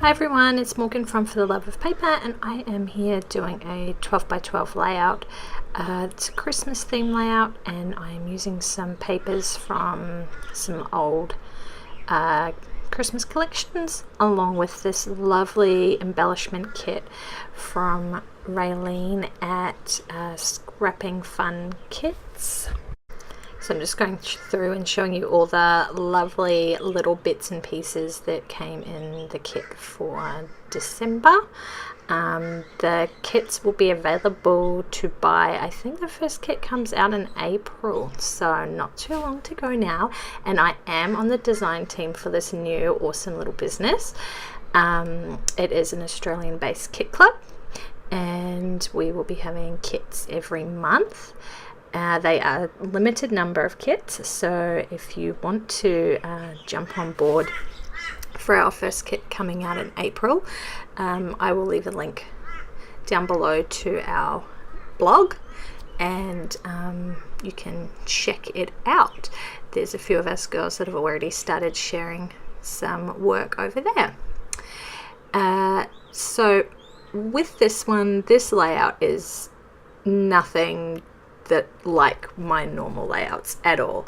Hi everyone, it's Morgan from For the Love of Paper, and I am here doing a 12 by 12 layout. It's a Christmas theme layout, and I'm using some papers from some old Christmas collections along with this lovely embellishment kit from Raylene at Scrapping Fun Kits. So I'm just going through and showing you all the lovely little bits and pieces that came in the kit for December. The kits will be available to buy. I think the first kit comes out in April, so not too long to go now. And I am on the design team for this new awesome little business. It is an Australian-based kit club, and we will be having kits every month. They are a limited number of kits, so if you want to jump on board for our first kit coming out in April, I will leave a link down below to our blog, and you can check it out. There's a few of us girls that have already started sharing some work over there. So with this one, this layout is nothing that like my normal layouts at all.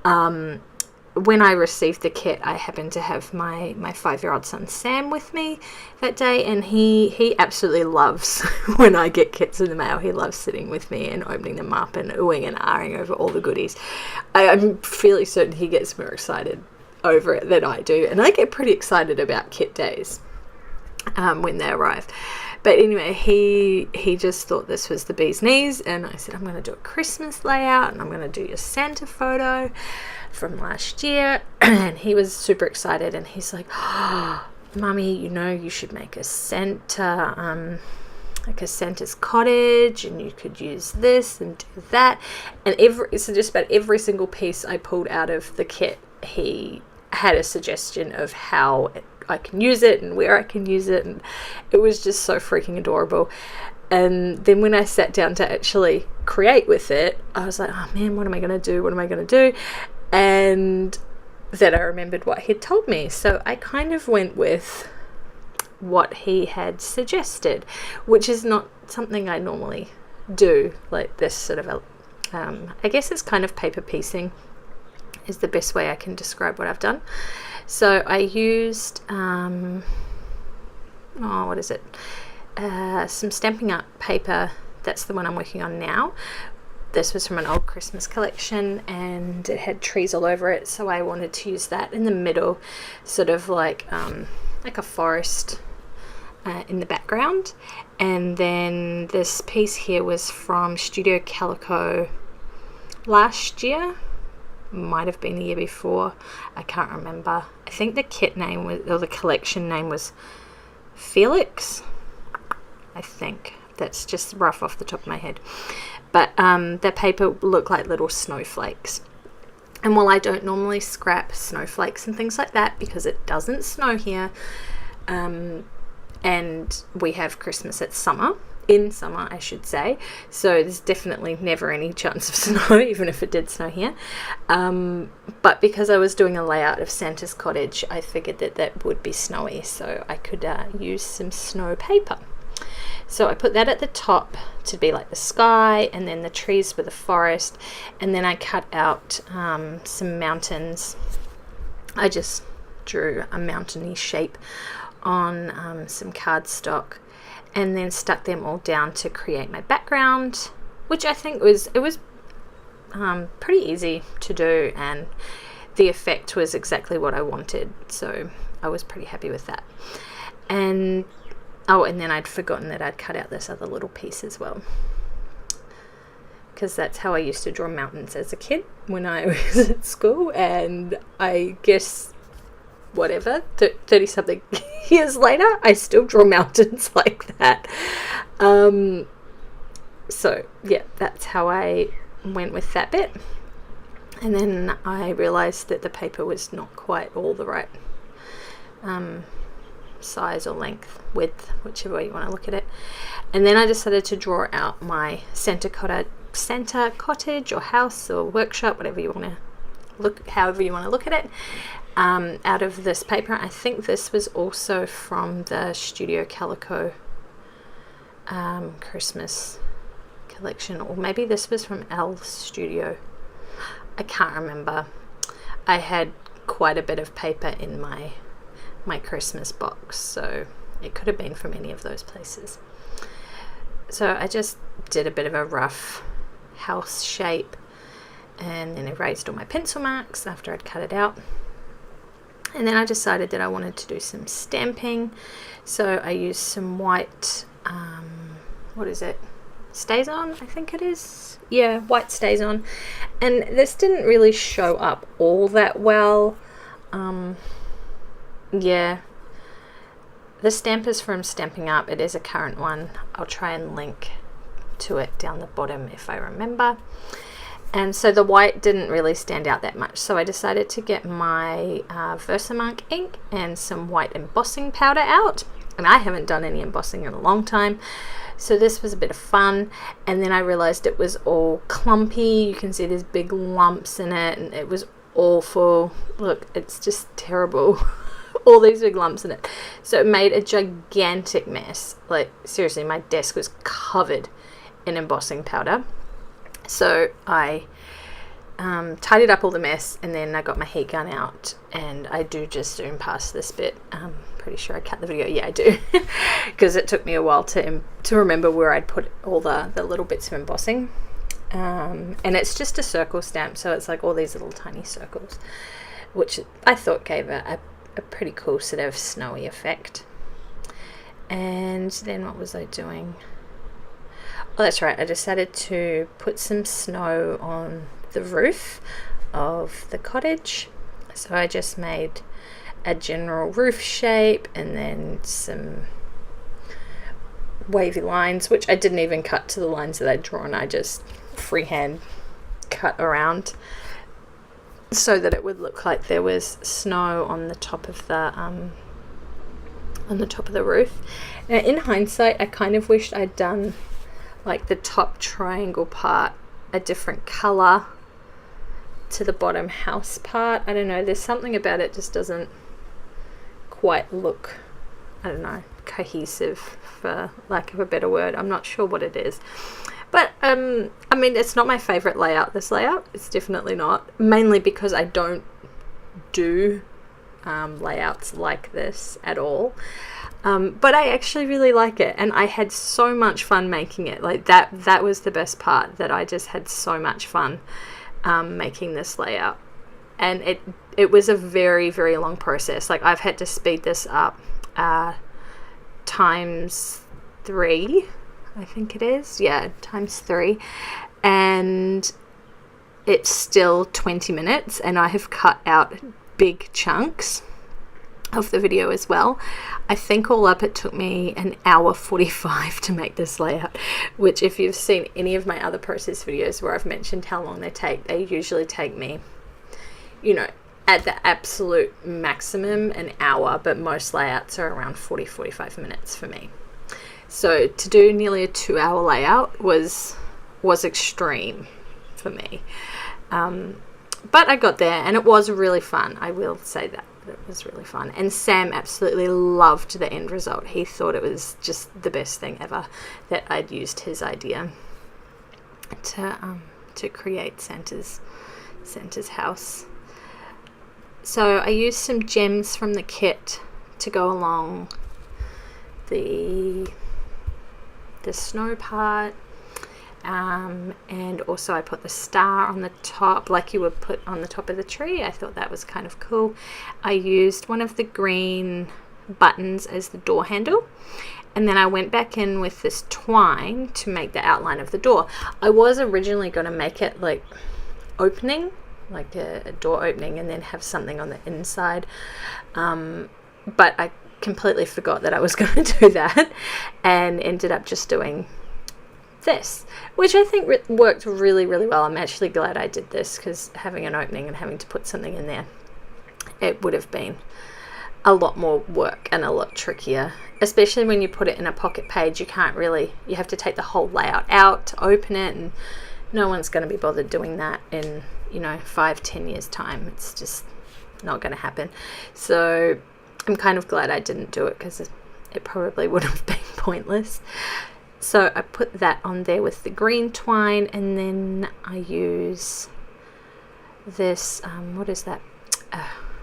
When I received the kit, I happened to have my 5-year-old son Sam with me that day, and he absolutely loves when I get kits in the mail. He loves sitting with me and opening them up and oohing and ahhing over all the goodies. I'm fairly certain he gets more excited over it than I do, and I get pretty excited about kit days when they arrive. But anyway, he just thought this was the bee's knees, and I said, I'm going to do a Christmas layout, and I'm going to do your Santa photo from last year. And he was super excited, and he's like, oh, Mummy, you know, you should make a Santa, like a Santa's cottage, and you could use this and do that. And so just about every single piece I pulled out of the kit, he had a suggestion of how I can use it and where I can use it, and it was just so freaking adorable. And then when I sat down to actually create with it, I was like, oh man, what am I going to do? And then I remembered what he'd told me, so I kind of went with what he had suggested, which is not something I normally do, like this sort of I guess it's kind of paper piecing is the best way I can describe what I've done. So I used, some Stampin' Up paper. That's the one I'm working on now. This was from an old Christmas collection, and it had trees all over it, so I wanted to use that in the middle, sort of like a forest in the background. And then this piece here was from Studio Calico last year. Might have been the year before, I can't remember. I think the kit name was, or the collection name was Felix, I think. That's just rough off the top of my head, but the paper looked like little snowflakes. And while I don't normally scrap snowflakes and things like that because it doesn't snow here, and we have Christmas in summer I should say, so there's definitely never any chance of snow even if it did snow here, but because I was doing a layout of Santa's cottage, I figured that would be snowy, so I could use some snow paper. So I put that at the top to be like the sky, and then the trees were the forest, and then I cut out some mountains. I just drew a mountainy shape on some cardstock, and then stuck them all down to create my background, which I think was pretty easy to do, and the effect was exactly what I wanted, so I was pretty happy with that. And then I'd forgotten that I'd cut out this other little piece as well, because that's how I used to draw mountains as a kid when I was at school, and I guess whatever, 30 something years later, I still draw mountains like that. So yeah, that's how I went with that bit. And then I realized that the paper was not quite all the right size or length, width, whichever way you want to look at it. And then I decided to draw out my Santa cottage or house or workshop, whatever you want to look however you want to look at it, out of this paper. I think this was also from the Studio Calico Christmas collection, or maybe this was from L Studio. I can't remember. I had quite a bit of paper in my Christmas box, so it could have been from any of those places. So I just did a bit of a rough house shape and then erased all my pencil marks after I'd cut it out. And then I decided that I wanted to do some stamping, so I used some white, what is it? StazOn, I think it is. Yeah, white StazOn. And this didn't really show up all that well. Yeah. The stamp is from Stampin' Up. It is a current one. I'll try and link to it down the bottom if I remember. And so the white didn't really stand out that much. So I decided to get my Versamark ink and some white embossing powder out. And I haven't done any embossing in a long time. So this was a bit of fun, and then I realized it was all clumpy. You can see there's big lumps in it, and it was awful. Look, it's just terrible. All these big lumps in it. So it made a gigantic mess. Like, seriously, my desk was covered in embossing powder. So I tidied up all the mess, and then I got my heat gun out, and I do just zoom past this bit. Pretty sure I cut the video. Yeah, I do, because it took me a while to remember where I'd put all the little bits of embossing. And it's just a circle stamp, so it's like all these little tiny circles, which I thought gave a pretty cool sort of snowy effect. And then what was I doing? Oh, that's right, I decided to put some snow on the roof of the cottage. So I just made a general roof shape and then some wavy lines, which I didn't even cut to the lines that I'd drawn. I just freehand cut around so that it would look like there was snow on the top of the roof. Now, in hindsight, I kind of wished I'd done like the top triangle part a different color to the bottom house part. I don't know, there's something about it just doesn't quite look, I don't know, cohesive, for lack of a better word. I'm not sure what it is, but I mean, it's not my favorite layout, this layout. It's definitely not, mainly because I don't do layouts like this at all, but I actually really like it, and I had so much fun making it. Like that was the best part, that I just had so much fun making this layout. And it was a very, very long process. Like, I've had to speed this up times 3, I think it is. Yeah, times 3. And it's still 20 minutes, and I have cut out big chunks of the video as well. I think all up it took me an hour 45 to make this layout, which, if you've seen any of my other process videos where I've mentioned how long they usually take me, you know, at the absolute maximum an hour, but most layouts are around 40-45 minutes for me. So to do nearly a 2-hour layout was extreme for me, but I got there, and it was really fun. I will say that it was really fun, and Sam absolutely loved the end result. He thought it was just the best thing ever that I'd used his idea to create Santa's house. So I used some gems from the kit to go along the snow part, and also I put the star on the top, like you would put on the top of the tree. I thought that was kind of cool. I used one of the green buttons as the door handle, and then I went back in with this twine to make the outline of the door. I was originally going to make it like opening, like a door opening, and then have something on the inside, but I completely forgot that I was going to do that, and ended up just doing this, which I think worked really, really well. I'm actually glad I did this, because having an opening and having to put something in there, it would have been a lot more work and a lot trickier, especially when you put it in a pocket page. You have to take the whole layout out to open it, and no one's going to be bothered doing that in 5-10 years time. It's just not going to happen. So I'm kind of glad I didn't do it, because it probably would have been pointless. So I put that on there with the green twine, and then I use this, what is that?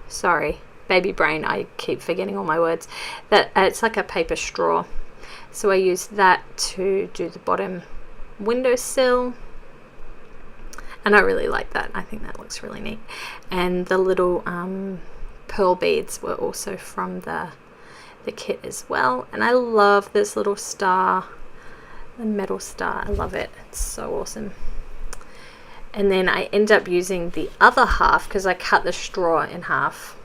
Sorry, baby brain, I keep forgetting all my words. That it's like a paper straw. So I use that to do the bottom windowsill. And I really like that. I think that looks really neat. And the little pearl beads were also from the kit as well. And I love this little star, the metal star. I love it. It's so awesome. And then I end up using the other half, because I cut the straw in half,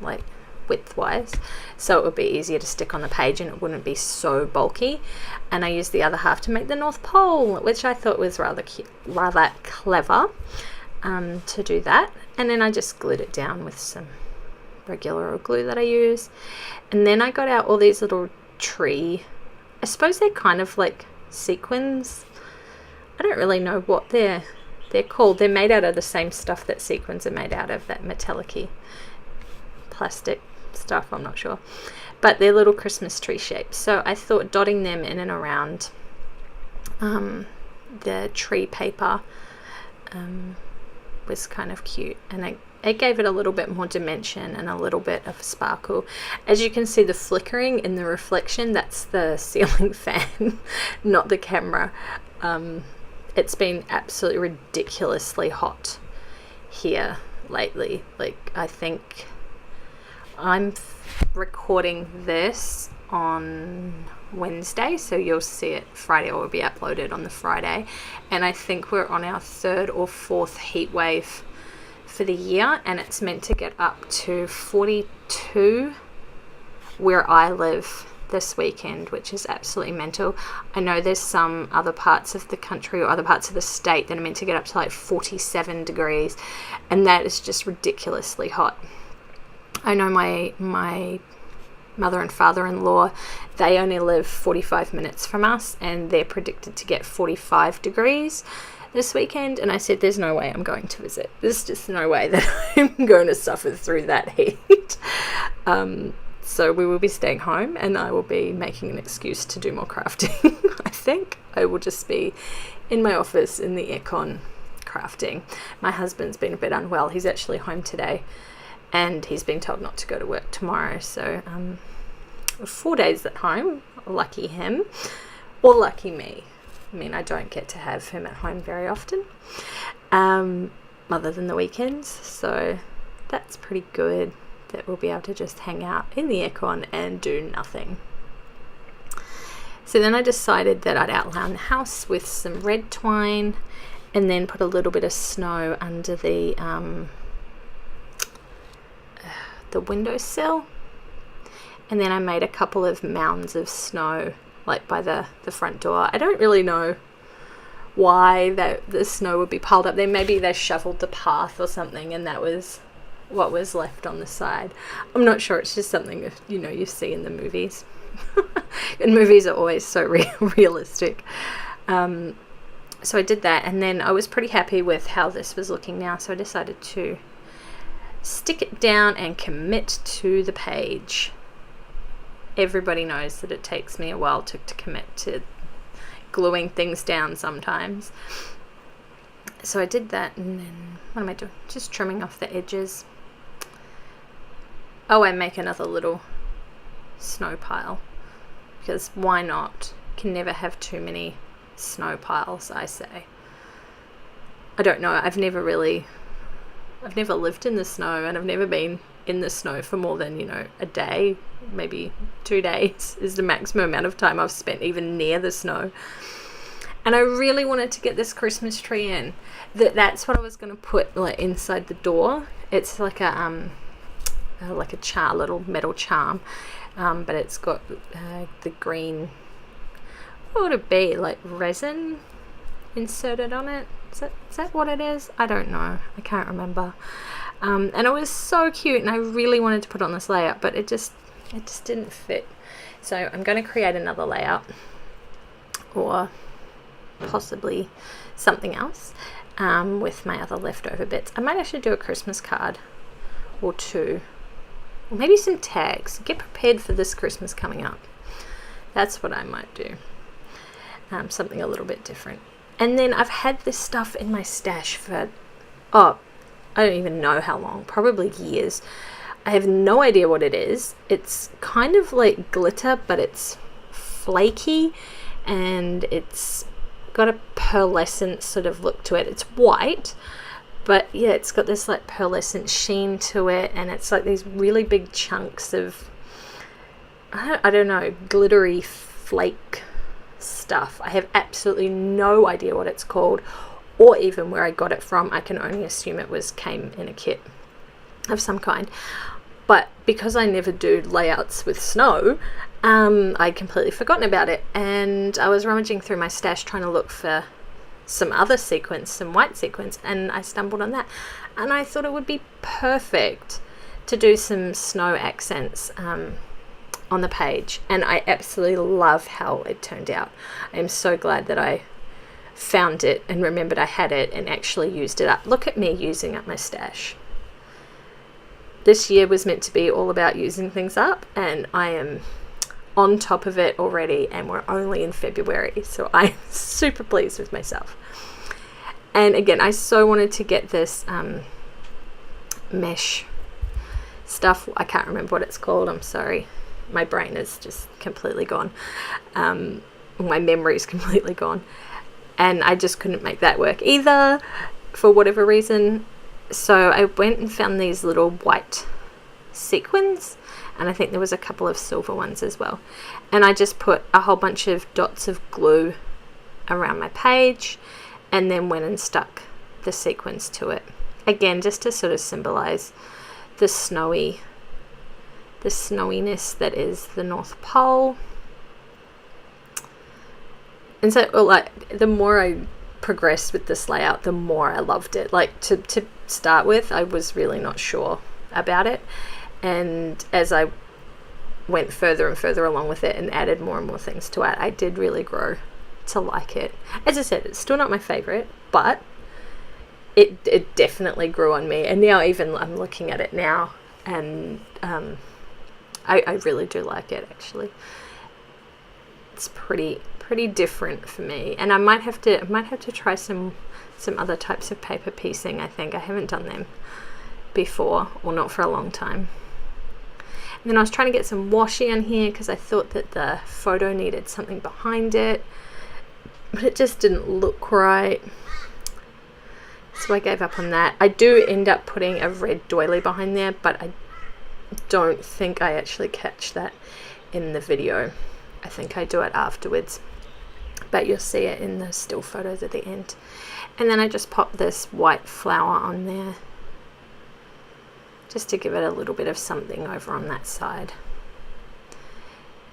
like widthwise, so it would be easier to stick on the page and it wouldn't be so bulky. And I used the other half to make the North Pole, which I thought was rather clever to do that. And then I just glued it down with some regular glue that I use. And then I got out all these little tree, I suppose they're kind of like sequins. I don't really know what they're called. They're made out of the same stuff that sequins are made out of, that metallic-y plastic stuff, I'm not sure, but they're little Christmas tree shapes. So I thought dotting them in and around the tree paper was kind of cute, and it gave it a little bit more dimension and a little bit of sparkle. As you can see, the flickering in the reflection, that's the ceiling fan, not the camera. It's been absolutely ridiculously hot here lately. Like, I think I'm recording this on Wednesday, so you'll see it Friday, or it will be uploaded on the Friday. And I think we're on our 3rd or 4th heat wave for the year, and it's meant to get up to 42 where I live this weekend, which is absolutely mental. I know there's some other parts of the country or other parts of the state that are meant to get up to like 47 degrees, and that is just ridiculously hot. I know my mother and father-in-law, they only live 45 minutes from us, and they're predicted to get 45 degrees this weekend. And I said, there's no way I'm going to visit. There's just no way that I'm going to suffer through that heat. So we will be staying home, and I will be making an excuse to do more crafting. I think I will just be in my office in the aircon crafting. My husband's been a bit unwell. He's actually home today, and he's been told not to go to work tomorrow. So 4 days at home. Lucky him, or lucky me. I mean, I don't get to have him at home very often, other than the weekends. So that's pretty good, that we'll be able to just hang out in the aircon and do nothing. So then I decided that I'd outline the house with some red twine, and then put a little bit of snow under the windowsill. And then I made a couple of mounds of snow, like by the front door. I don't really know why the snow would be piled up there. Maybe they shoveled the path or something, and that was what was left on the side. I'm not sure. It's just something you see in the movies. And movies are always so realistic. So I did that, and then I was pretty happy with how this was looking now, so I decided to stick it down and commit to the page. Everybody knows that it takes me a while to commit to gluing things down sometimes. So I did that, and then what am I doing? Just trimming off the edges. Oh, I make another little snow pile, because why not? Can never have too many snow piles, I say. I don't know. I've never lived in the snow, and I've never been in the snow for more than a day, maybe 2 days is the maximum amount of time I've spent even near the snow. And I really wanted to get this Christmas tree in. That's what I was going to put like inside the door. It's like a little metal charm, but it's got the green, what would it be, like resin inserted on it? Is that what it is? I don't know. I can't remember. And it was so cute, and I really wanted to put it on this layout, but it just didn't fit. So I'm going to create another layout, or possibly something else. with my other leftover bits. I might actually do a Christmas card or two, or maybe some tags. Get prepared for this Christmas coming up. That's what I might do. Something a little bit different. And then I've had this stuff in my stash for, I don't even know how long, probably years. I have no idea what it is. It's kind of like glitter, but it's flaky and it's got a pearlescent sort of look to it. It's white, but yeah, it's got this like pearlescent sheen to it, and it's like these really big chunks of, I don't know, glittery flake stuff. I have absolutely no idea what it's called or even where I got it from. I can only assume it came in a kit of some kind. But because I never do layouts with snow, I'd completely forgotten about it, and I was rummaging through my stash trying to look for some other sequins, some white sequins, and I stumbled on that, and I thought it would be perfect to do some snow accents on the page, and I absolutely love how it turned out. I am so glad that I found it and remembered I had it and actually used it up. Look at me using up my stash. This year was meant to be all about using things up, and I am on top of it already, and we're only in February, so I'm super pleased with myself. And again, I so wanted to get this mesh stuff. I can't remember what it's called, I'm sorry. My brain is just completely gone. My memory is completely gone, and I just couldn't make that work either for whatever reason. So I went and found these little white sequins, and I think there was a couple of silver ones as well, and I just put a whole bunch of dots of glue around my page and then went and stuck the sequins to it, again just to sort of symbolize the snowiness that is the North Pole. And so, like, the more I progressed with this layout, the more I loved it. Like, to start with, I was really not sure about it, and as I went further and further along with it and added more and more things to it, I did really grow to like it. As I said, it's still not my favorite, but it definitely grew on me, and now even I'm looking at it now, and I really do like it. Actually, it's pretty different for me, and I might have to try some other types of paper piecing. I think I haven't done them before, or not for a long time. And then I was trying to get some washi on here because I thought that the photo needed something behind it, but it just didn't look right, so I gave up on that. I do end up putting a red doily behind there, but I don't think I actually catch that in the video. I think I do it afterwards, but you'll see it in the still photos at the end. And then I just popped this white flower on there just to give it a little bit of something over on that side.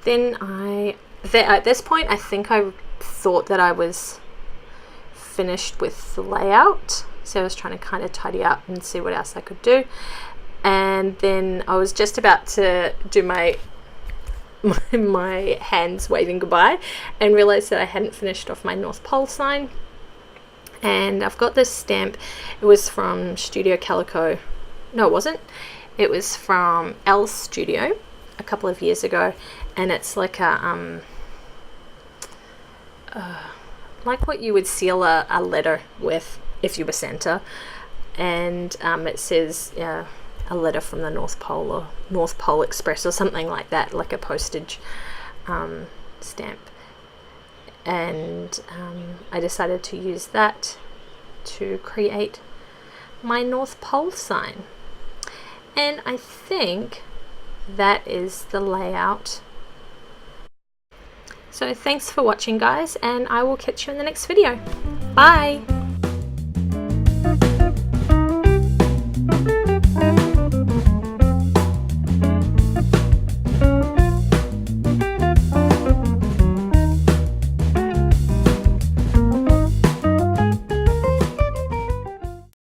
Then at this point, I think I thought that I was finished with the layout, so I was trying to kind of tidy up and see what else I could do. And then I was just about to do my hands waving goodbye and realized that I hadn't finished off my North Pole sign. And I've got this stamp. It was from Studio Calico. No, it wasn't. It was from L's Studio a couple of years ago, and it's like a like what you would seal a letter with if you were Santa, and it says a letter from the North Pole, or North Pole Express, or something like that, like a postage stamp. And I decided to use that to create my North Pole sign. And I think that is the layout. So thanks for watching, guys, and I will catch you in the next video. Bye!